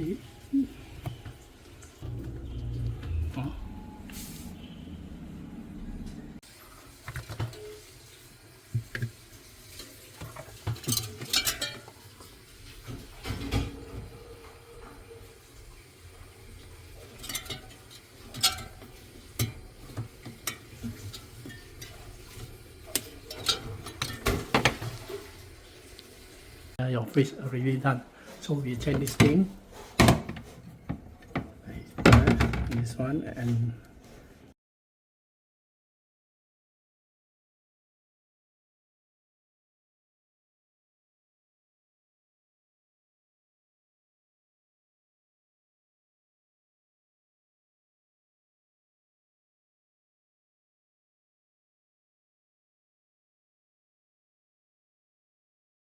Oh. Your fish already done. So we check this thing. This one and